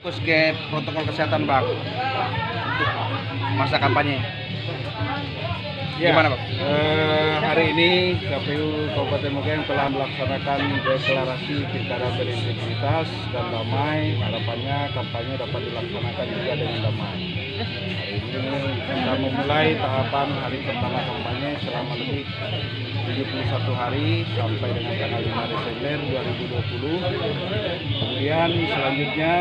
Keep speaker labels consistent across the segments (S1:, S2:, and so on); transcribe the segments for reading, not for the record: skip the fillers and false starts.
S1: Fokus ke protokol kesehatan Bang untuk masa kampanye.
S2: Ya,
S1: Gimana Bang?
S2: hari ini KPU Kabupaten Mogeang telah melaksanakan deklarasi pilkada berintegritas dan damai. Harapannya kampanye dapat dilaksanakan juga dengan damai. Hari ini kita memulai tahapan hari pertama kampanye selama lebih 71 hari sampai dengan tanggal 5 Desember 2020. Kemudian selanjutnya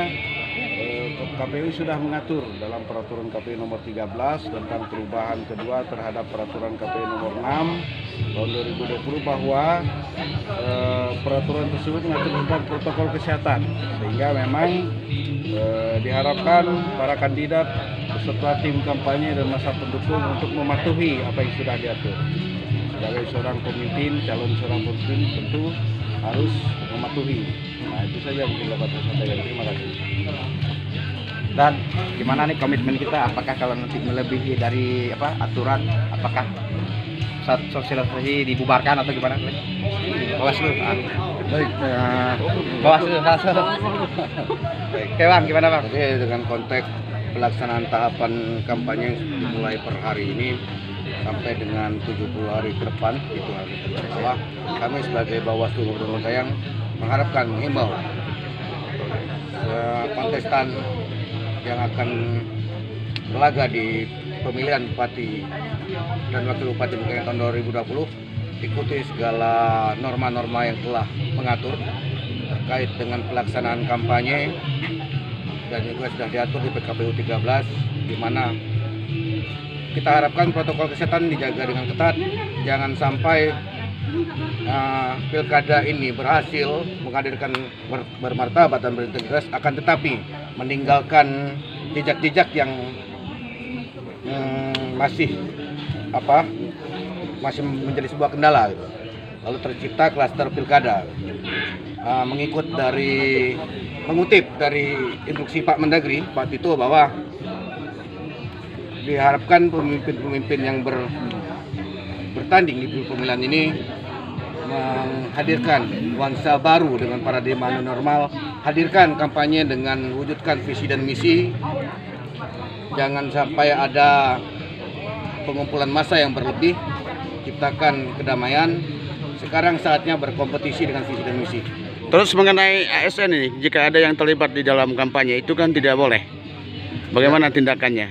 S2: KPU sudah mengatur dalam peraturan KPU nomor 13 tentang perubahan kedua terhadap peraturan KPU nomor 6 tahun 2020 bahwa peraturan tersebut mengatur tentang protokol kesehatan, sehingga memang diharapkan para kandidat beserta tim kampanye dan masa pendukung untuk mematuhi apa yang sudah diatur. Sebagai seorang pemimpin, calon seorang pemimpin tentu harus mematuhi. Nah, itu saja mungkin dapat saya sampaikan. Terima kasih.
S1: Dan gimana nih komitmen kita? Apakah kalau nanti melebihi dari aturan, apakah saat sosialisasi dibubarkan atau gimana? Bawaslu.
S2: Baik,
S1: Bawaslu. Oke Bang, gimana Bang?
S2: jadi dengan konteks pelaksanaan tahapan kampanye dimulai per hari ini sampai dengan 70 hari ke depan, itu bahwa kami sebagai Bawaslu Kabupaten Mogeang mengharapkan, mengimbau kontestan yang akan berlaga di pemilihan Bupati dan Wakil Bupati Mogeang tahun 2020 ikuti segala norma-norma yang telah mengatur terkait dengan pelaksanaan kampanye, dan juga sudah diatur di PKPU 13, di mana kita harapkan protokol kesehatan dijaga dengan ketat. Jangan sampai pilkada ini berhasil menghadirkan bermartabat dan berintegritas, akan tetapi meninggalkan jejak-jejak yang masih menjadi sebuah kendala gitu. Lalu tercipta klaster pilkada. Mengutip dari instruksi Pak Mendagri, Pak Tito, bahwa diharapkan pemimpin-pemimpin yang bertanding di pemilihan ini menghadirkan nuansa baru dengan paradigma new normal, hadirkan kampanye dengan wujudkan visi dan misi. Jangan sampai ada pengumpulan massa yang berlebih, ciptakan kedamaian. Sekarang saatnya berkompetisi dengan visi dan misi.
S3: Terus mengenai ASN ini, jika ada yang terlibat di dalam kampanye itu kan tidak boleh. Bagaimana tindakannya?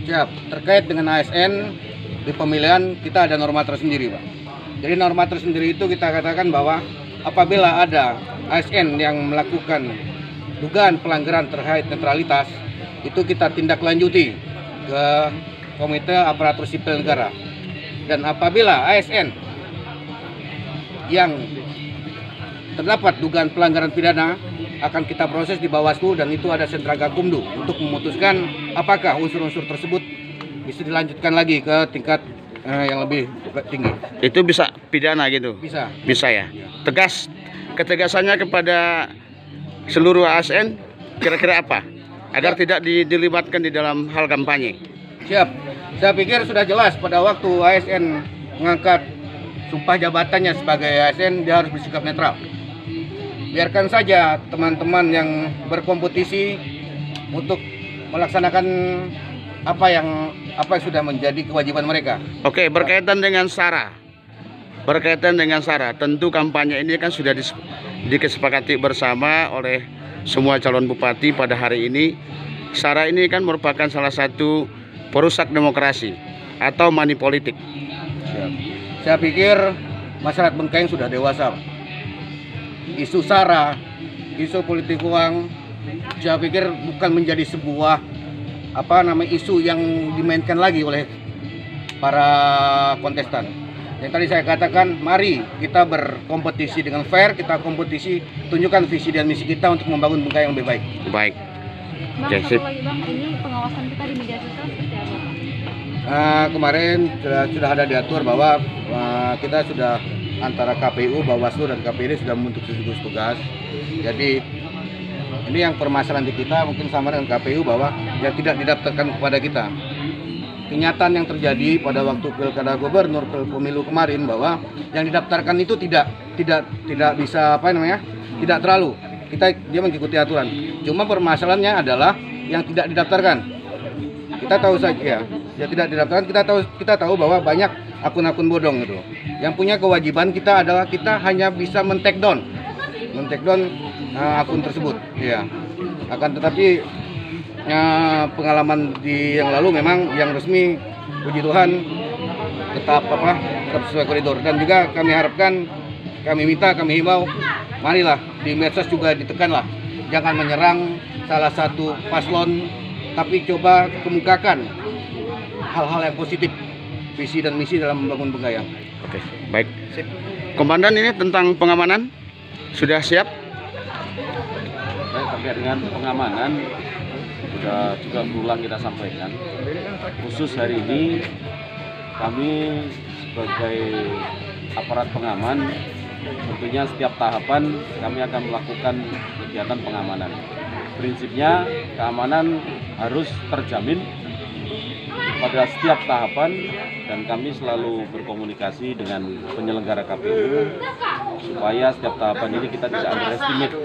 S2: Siap. Terkait dengan ASN di pemilihan kita ada norma tersendiri, Pak. Jadi norma tersendiri itu kita katakan bahwa apabila ada ASN yang melakukan dugaan pelanggaran terkait netralitas, itu kita tindak lanjuti ke Komite Aparatur Sipil Negara. Dan apabila ASN yang terdapat dugaan pelanggaran pidana, akan kita proses di Bawaslu, dan itu ada sentra Gakumdu untuk memutuskan apakah unsur-unsur tersebut bisa dilanjutkan lagi ke tingkat yang lebih tinggi.
S3: Itu bisa pidana gitu?
S2: Bisa.
S3: Bisa ya? Tegas, ketegasannya kepada seluruh ASN kira-kira apa? Agar tidak dilibatkan di dalam hal kampanye.
S2: Siap. Saya pikir sudah jelas pada waktu ASN mengangkat sumpah jabatannya sebagai ASN, dia harus bersikap netral. Biarkan saja teman-teman yang berkompetisi untuk melaksanakan apa yang sudah menjadi kewajiban mereka.
S3: Oke, berkaitan dengan SARA. Tentu kampanye ini kan sudah disepakati bersama oleh semua calon bupati pada hari ini. SARA ini kan merupakan salah satu perusak demokrasi atau money politik.
S2: Siap. Saya pikir masyarakat Bengkayang sudah dewasa. Isu SARA, isu politik uang, saya pikir bukan menjadi sebuah isu yang dimainkan lagi oleh para kontestan. Yang tadi saya katakan, mari kita berkompetisi dengan fair, kita kompetisi, tunjukkan visi dan misi kita untuk membangun Bengkayang yang lebih baik.
S3: Baik.
S4: Bang,
S3: Oke,
S4: satu lagi Bang, ini pengawasan kita di media sosial seperti apa?
S2: Kemarin sudah ada diatur bahwa kita sudah antara KPU, Bawaslu dan KPD sudah membentuk gugus tugas. Jadi ini yang permasalahan di kita mungkin sama dengan KPU, bahwa yang tidak didaftarkan kepada kita. Kenyataan yang terjadi pada waktu pilkada gubernur pemilu kemarin, bahwa yang didaftarkan itu tidak bisa tidak terlalu.
S5: dia mengikuti aturan. Cuma permasalahannya adalah yang tidak didaftarkan. Kita tahu saja ya tidak didaftarkan, kita tahu bahwa banyak akun-akun bodong gitu. Yang punya kewajiban kita adalah kita hanya bisa men-take down akun tersebut ya. Akan tetapi pengalaman di yang lalu memang yang resmi, puji Tuhan, tetap sesuai koridor. Dan juga kami harapkan, kami himbau, marilah di medsos juga ditekanlah, jangan menyerang salah satu paslon, tapi coba kemukakan hal-hal yang positif, visi dan misi dalam membangun Bengkayang.
S3: Oke, baik. Komandan, ini tentang pengamanan sudah siap?
S6: Terkait dengan pengamanan sudah juga berulang kita sampaikan. Khusus hari ini kami sebagai aparat pengaman, tentunya setiap tahapan kami akan melakukan kegiatan pengamanan. Prinsipnya keamanan harus terjamin pada setiap tahapan, dan kami selalu berkomunikasi dengan penyelenggara KPU supaya setiap tahapan ini kita tidak underestimate.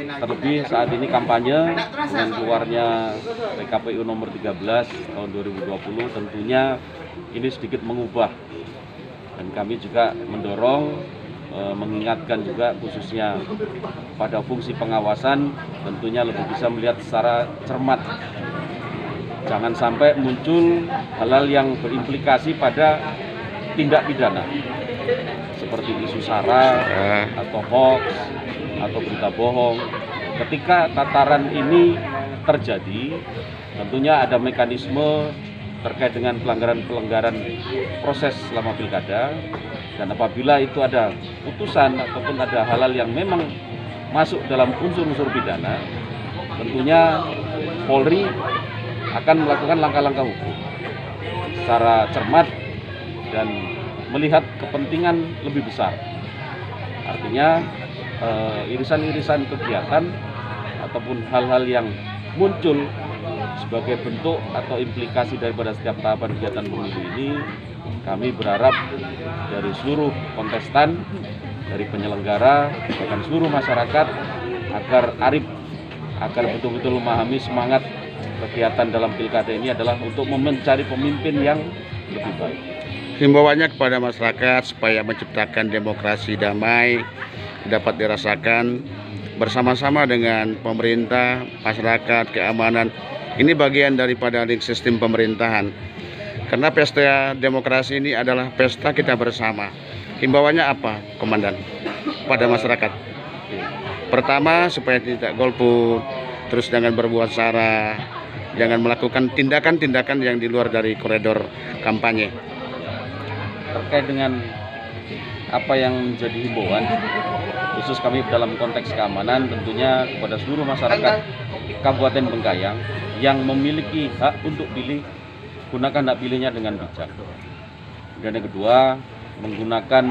S6: Terlebih saat ini kampanye dengan keluarnya PKPU nomor 13 tahun 2020, tentunya ini sedikit mengubah, dan kami juga mendorong mengingatkan juga khususnya pada fungsi pengawasan, tentunya lebih bisa melihat secara cermat. Jangan sampai muncul hal-hal yang berimplikasi pada tindak pidana seperti isu sara atau hoax atau berita bohong. Ketika tataran ini terjadi, tentunya ada mekanisme terkait dengan pelanggaran proses selama pilkada, dan apabila itu ada putusan ataupun ada hal-hal yang memang masuk dalam unsur-unsur pidana, tentunya Polri akan melakukan langkah-langkah hukum secara cermat dan melihat kepentingan lebih besar. Artinya irisan-irisan kegiatan ataupun hal-hal yang muncul sebagai bentuk atau implikasi daripada setiap tahapan kegiatan pemilu ini, kami berharap dari seluruh kontestan, dari penyelenggara, bahkan seluruh masyarakat agar arif, agar betul-betul memahami semangat kegiatan dalam pilkada ini adalah untuk mencari pemimpin yang lebih baik.
S3: Himbauannya kepada masyarakat supaya menciptakan demokrasi damai dapat dirasakan bersama-sama dengan pemerintah, masyarakat, keamanan. Ini bagian daripada sistem pemerintahan. Karena pesta demokrasi ini adalah pesta kita bersama. Himbauannya apa, Komandan, pada masyarakat? Pertama, supaya tidak golput, terus jangan berbuat sara, jangan melakukan tindakan-tindakan yang di luar dari koridor kampanye.
S6: Terkait dengan apa yang menjadi himbauan, khusus kami dalam konteks keamanan, tentunya kepada seluruh masyarakat Kabupaten Bengkayang yang memiliki hak untuk pilih, gunakan hak pilihnya dengan bijak. Dan yang kedua, menggunakan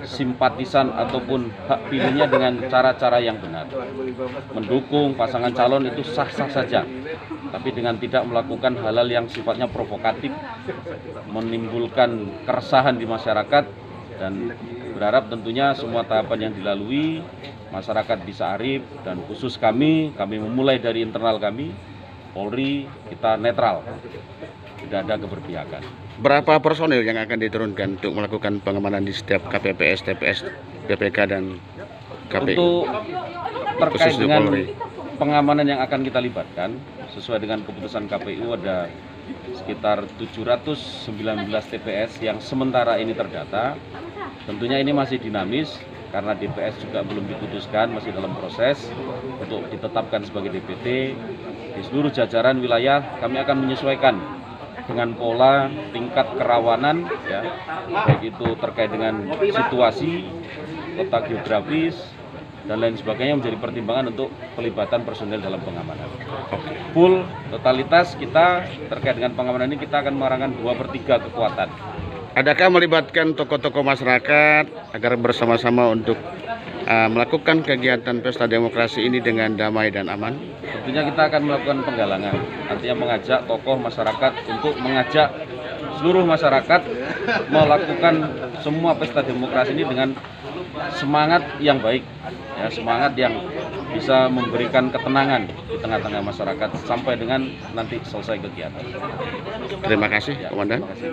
S6: simpatisan ataupun hak pilihnya dengan cara-cara yang benar. Mendukung pasangan calon itu sah-sah saja, tapi dengan tidak melakukan hal-hal yang sifatnya provokatif, menimbulkan keresahan di masyarakat, dan berharap tentunya semua tahapan yang dilalui masyarakat bisa arif, dan khusus kami memulai dari internal kami, Polri, kita netral, tidak ada keberpihakan.
S3: Berapa personil yang akan diturunkan untuk melakukan pengamanan di setiap KPPS, TPS, BPK, dan KPU?
S6: Untuk terkait dengan
S3: Polri,
S6: pengamanan yang akan kita libatkan, sesuai dengan keputusan KPU ada sekitar 719 TPS yang sementara ini terdata. Tentunya ini masih dinamis karena DPS juga belum diputuskan, masih dalam proses untuk ditetapkan sebagai DPT. Di seluruh jajaran wilayah kami akan menyesuaikan dengan pola tingkat kerawanan, ya, baik itu terkait dengan situasi, letak geografis, dan lain sebagainya menjadi pertimbangan untuk pelibatan personel dalam pengamanan. Full totalitas kita terkait dengan pengamanan ini kita akan mengarahkan 2/3 kekuatan.
S3: Adakah melibatkan tokoh-tokoh masyarakat agar bersama-sama untuk melakukan kegiatan pesta demokrasi ini dengan damai dan aman?
S6: Tentunya kita akan melakukan penggalangan, artinya mengajak tokoh masyarakat untuk mengajak seluruh masyarakat melakukan semua pesta demokrasi ini dengan semangat yang baik, ya, semangat yang bisa memberikan ketenangan di tengah-tengah masyarakat sampai dengan nanti selesai kegiatan.
S3: Terima kasih,
S6: Ya,
S3: Komandan.
S6: terima kasih.